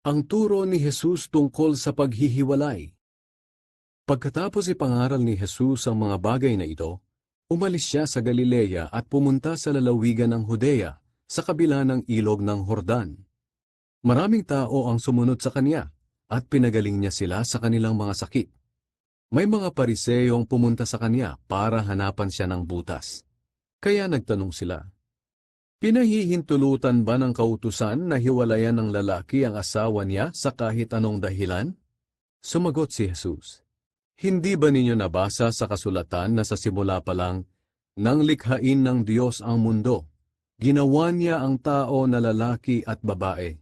Ang turo ni Jesus tungkol sa paghihiwalay. Pagkatapos ipangaral ni Jesus ang mga bagay na ito, umalis siya sa Galilea at pumunta sa lalawigan ng Judea, sa kabila ng ilog ng Jordan. Maraming tao ang sumunod sa kanya, at pinagaling niya sila sa kanilang mga sakit. May mga Pariseyong pumunta sa kanya para hanapan siya ng butas. Kaya nagtanong sila, "Pinahihintulutan ba ng kautusan na hiwalayan ng lalaki ang asawa niya sa kahit anong dahilan?" Sumagot si Jesus, "Hindi ba ninyo nabasa sa kasulatan na sa simula pa lang, nang likhain ng Diyos ang mundo, ginawa niya ang tao na lalaki at babae?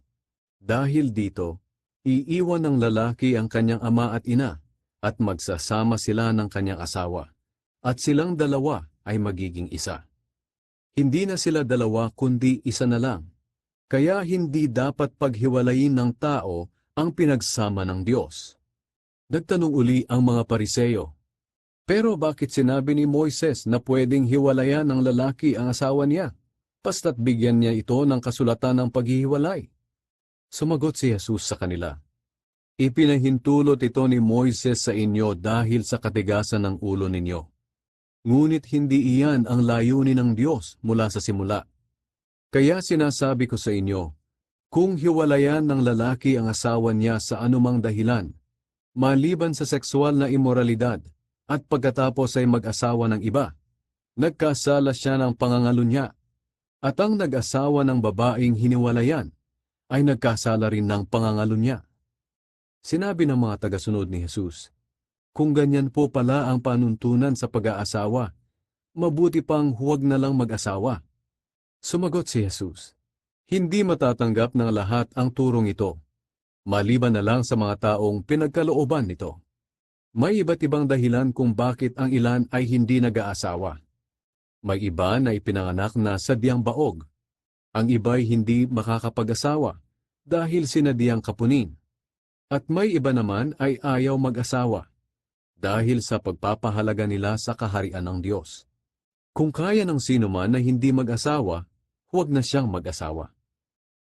Dahil dito, iiwan ng lalaki ang kanyang ama at ina, at magsasama sila ng kanyang asawa, at silang dalawa ay magiging isa. Hindi na sila dalawa kundi isa na lang. Kaya hindi dapat paghiwalayin ng tao ang pinagsama ng Diyos." Nagtanong uli ang mga Pariseyo, "Pero bakit sinabi ni Moises na pwedeng hiwalayan ng lalaki ang asawa niya, basta't bigyan niya ito ng kasulatan ng paghihiwalay?" Sumagot si Jesus sa kanila, "Ipinahintulot ito ni Moises sa inyo dahil sa katigasan ng ulo ninyo. Ngunit hindi iyan ang layunin ng Diyos mula sa simula. Kaya sinasabi ko sa inyo, kung hiwalayan ng lalaki ang asawa niya sa anumang dahilan, maliban sa sexual na imoralidad, at pagkatapos ay mag-asawa ng iba, nagkasala siya ng pangangalunya, at ang nag-asawa ng babaeng hiniwalayan ay nagkasala rin ng pangangalunya." Sinabi ng mga tagasunod ni Jesus, "Kung ganyan po pala ang panuntunan sa pag-aasawa, mabuti pang huwag na lang mag-asawa." Sumagot si Jesus, "Hindi matatanggap ng lahat ang turong ito, maliban na lang sa mga taong pinagkalooban nito. May iba't ibang dahilan kung bakit ang ilan ay hindi nag-aasawa. May iba na ipinanganak na sadyang baog. Ang iba'y hindi makakapag-asawa dahil sinadyang kapunin. At may iba naman ay ayaw mag-asawa dahil sa pagpapahalaga nila sa kaharian ng Diyos. Kung kaya ng sino man na hindi mag-asawa, huwag na siyang mag-asawa."